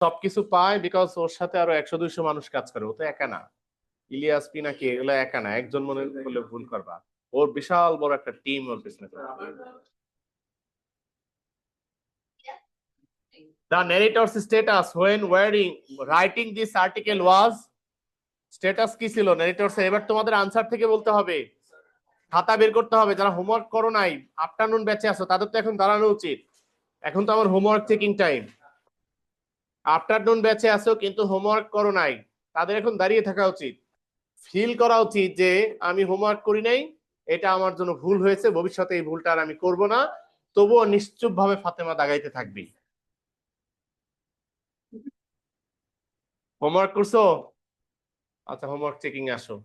সবকিছু পায় বিকজ ওর সাথে আরো 100-200 মানুষ কাজ করে, ও তো একা না। ইলিয়াস পিনাকি এগুলো একা না, একজন মনে করলে ভুল করবা। ওর বিশাল বড় একটা টিম ওর পিছনে। The narrator's status when writing this article was, status কি ছিল narrator's? এবার তোমাদের আনসার থেকে বলতে হবে, খাতা বের করতে হবে। যারা হোমওয়ার্ক করো নাই, আফটারনুন ব্যাচে আছো, তাদের তো এখন দাঁড়ানো উচিত। এখন তো আমার হোমওয়ার্ক চেকিং টাইম। আফটারনুন ব্যাচে আছো কিন্তু হোমওয়ার্ক করো নাই, তাদের এখন দাঁড়িয়ে থাকা উচিত। ফিল করা উচিত যে আমি হোমওয়ার্ক করি নাই, এটা আমার জন্য ভুল হয়েছে, ভবিষ্যতে এই ভুলটা আর আমি করব না। তবুও নিশ্চুপ ভাবে ফাতেমা দাগাইতে থাকবি। হোমওয়ার্ক করছো? আচ্ছা, হোমওয়ার্ক চেকিং এ আসো।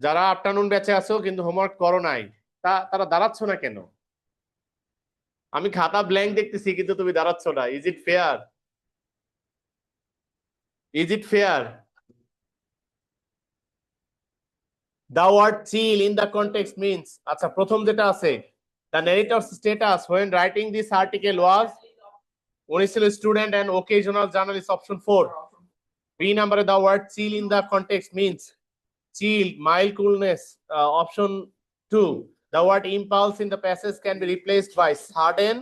যারা আফটারনুন ব্যাচে আছো কিন্তু হোমওয়ার্ক করো নাই, তারা দাঁড়াচ্ছ না কেন? আমি খাতা ব্ল্যাঙ্ক দেখতেছি কিন্তু তুমি দাঁড়াচ্ছ না। Is it fair? Is it fair? The word chill in the context means, আচ্ছা প্রথম যেটা আছে, the narrator's status when writing this article was, উনি ছিল student and occasional journalist, option 4. B number, the word chill in the context means chill, mild coolness, option 2. The word impulse in the passage can be replaced by sudden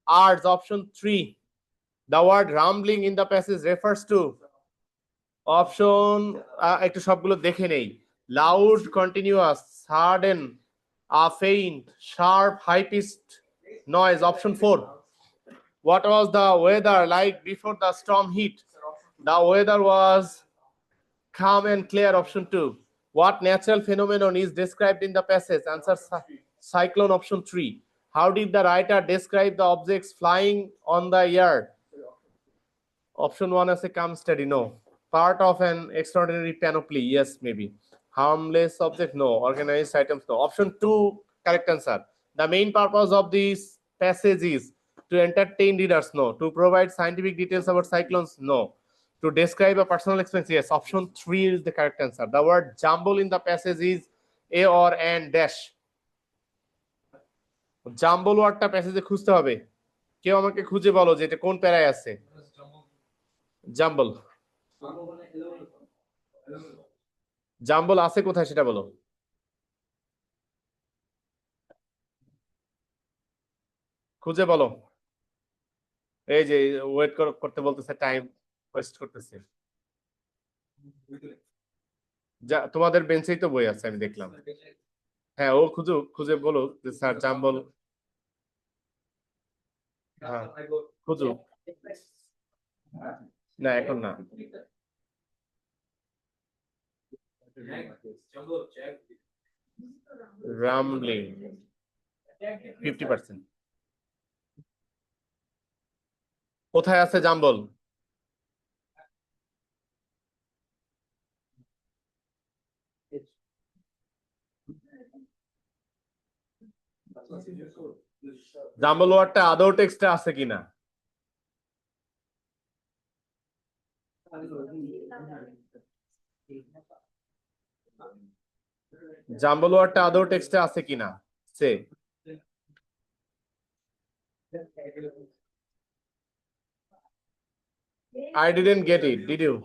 urge, option 3. The word rumbling in the passage refers to, option একটু সবগুলো দেখে নেই। Loud, continuous, sudden, faint, sharp, high pitched noise, option 4. What was the weather like before the storm hit? The weather was calm and clear, option 2. What natural phenomenon is described in the passage? Answer cyclone, option 3. How did the writer describe the objects flying on the air? Option 1 is a calm steady, no. Part of an extraordinary panoply, yes, maybe. Harmless object, no. Organized items, no. Option 2, correct answer. The main purpose of this passage is to entertain readers, no. To provide scientific details about cyclones, no. To describe a personal experience, yes. Option 3 is the correct answer. The word jumble in the passage is a or an dash. Jumble ওয়ার্ডটা প্যাসেজে খুঁজতে হবে। কেউ আমাকে খুঁজে বলো যে এটা কোন প্যারায় আছে। জাম্বল, জাম্বল আছে কোথায় সেটা বলো। খুঁজে বলো। এই যে ওয়েট করতে বলতেছে, টাইম ওয়েস্ট করতেছে। যা তোমাদের বেঞ্চেই তো বই আছে, আমি দেখলাম। হ্যাঁ, ও খুঁজে বলো যে স্যার জাম্বল। হ্যাঁ, খুঁজো। না, এখন না। রামলিং 50%। কোথায় আছে জাম্বল? জাম্বল ওয়ার্ডটা আদৌ টেক্সটে আছে কিনা? জাম্বল ওয়ার্ডটা আদৌ টেক্সটে আছে কিনা সে। I didn't get it, did you?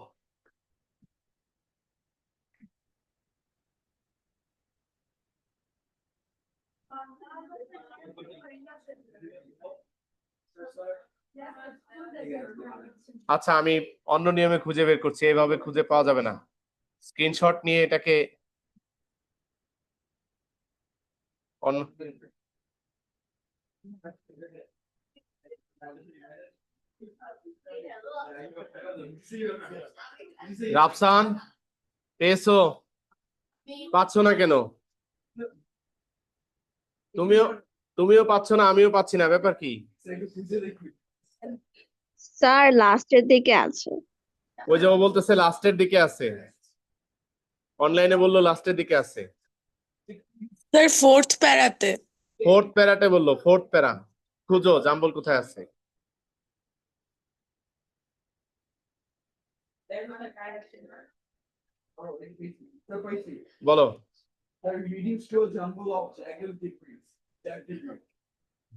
আচ্ছা, আমি অন্য নিয়মে খুঁজে বের করছি, এভাবে খুঁজে পাওয়া যাবে না। স্ক্রিনশট নিয়ে এটাকে অন্য। রাফসান, পেয়েছো? পাচ্ছ না কেন? তুমিও পাচ্ছ না, আমিও পাচ্ছি না, ব্যাপার কি? স্যার লাস্টের দিকে আছে। ওই যে ও বলতেছে লাস্টের দিকে আছে, অনলাইনে বললো লাস্টের দিকে আছে। স্যার ফোর্থ প্যারাতে। ফোর্থ প্যারাতে বললো, ফোর্থ প্যারা। খুঁজো জাম্বল কোথায় আছে। বলো।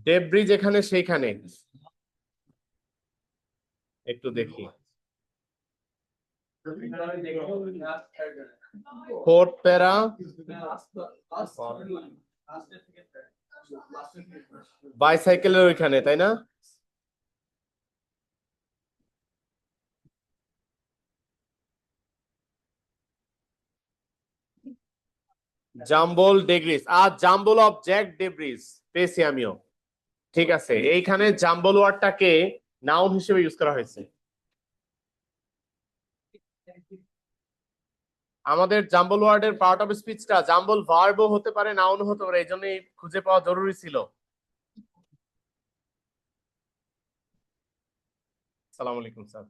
ডেব্রিজ এখানে সেইখানে। একটু দেখি ফোর্থ প্যারা বাইসাইকেলের ওইখানে, তাই না? জাম্বল ডেগ্রিস আর জাম্বল অফ জ্যাক ডেব্রিস পেয়েছি আমিও। ঠিক আছে, এইখানে জাম্বল ওয়ার্ডটাকে নাউন হিসেবে ইউজ করা হয়েছে। আমাদের জাম্বল ওয়ার্ডের পার্ট অফ স্পিচটা জাম্বল ভার্বও হতে পারে, নাউনও হতে পারে, এই জন্যই খুঁজে পাওয়া জরুরি ছিল। আসসালামু আলাইকুম স্যার।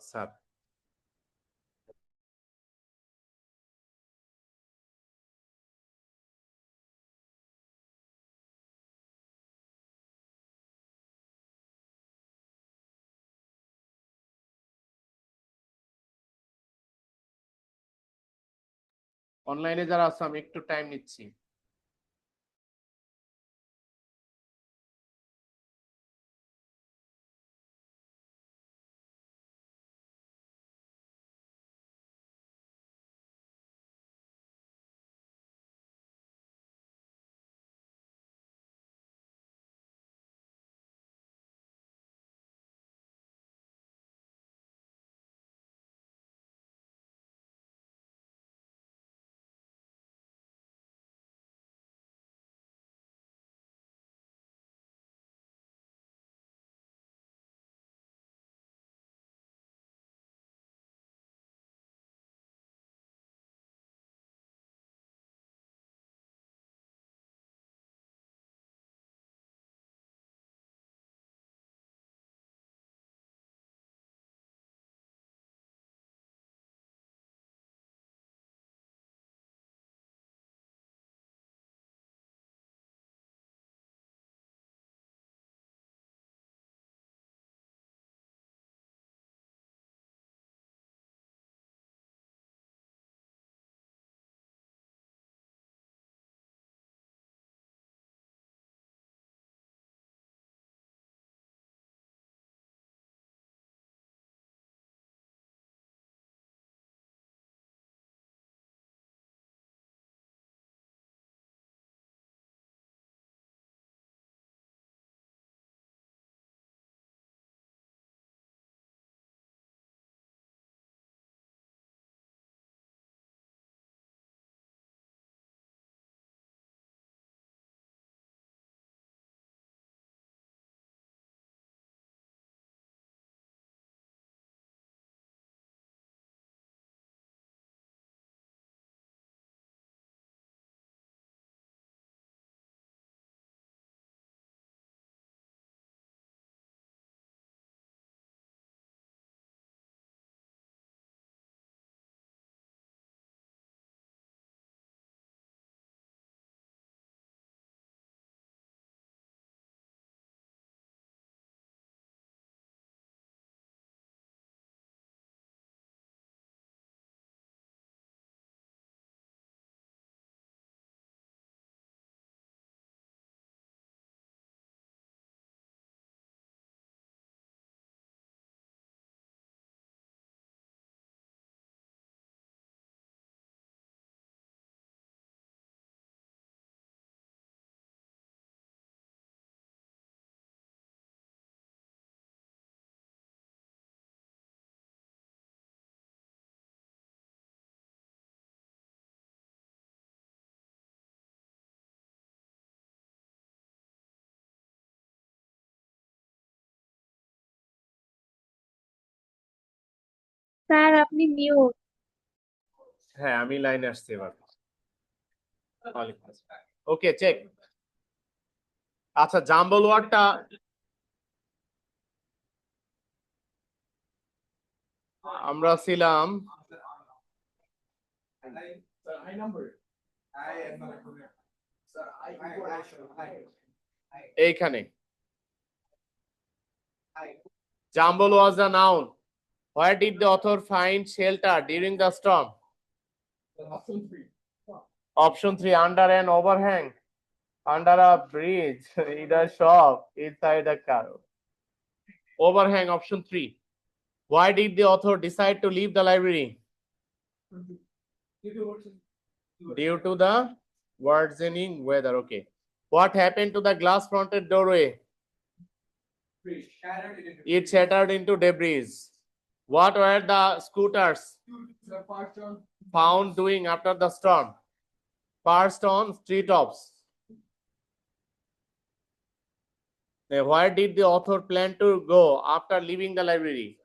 স্যার অনলাইনে যারা আছে আমি একটু টাইম নিচ্ছি। স্যার আপনি মিউট। হ্যাঁ আমি লাইনে আসছি এবার। ওকে চেক। আচ্ছা জাম্বল ওয়ার্ডটা আমরা ছিলাম এইখানে। Jumble was a noun. Where did the author find shelter during the storm? Option 3 under an overhang. Under a bridge, in a shop, inside a car. Overhang, option 3. Why did the author decide to leave the library? Due to the worsening weather. Okay. What happened to the glass fronted doorway? It shattered into debris. What were the scooters found doing after the storm? Perched on treetops. Where did the author plan to go after leaving the library?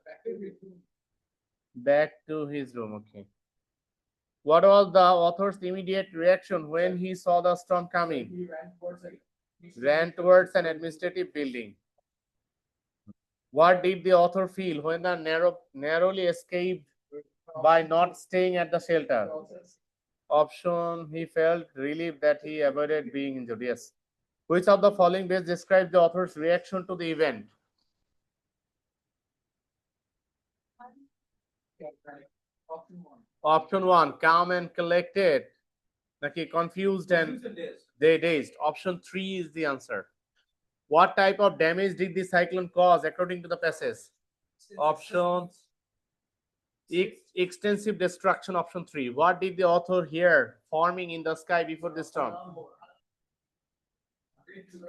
Back to his room. Okay. What was the author's immediate reaction when he saw the storm coming? Ran towards an administrative building. What did the author feel when the narrowly escaped by not staying at the shelter? Option, he felt relieved that he avoided being injured. Yes. Which of the following best describes the author's reaction to the event? Option 1, calm and collected. Okay, confused and dazed. Option 3 is the answer. What type of damage did the cyclone cause according to the passage? Options. Extensive destruction, option 3. What did the author hear forming in the sky before the storm?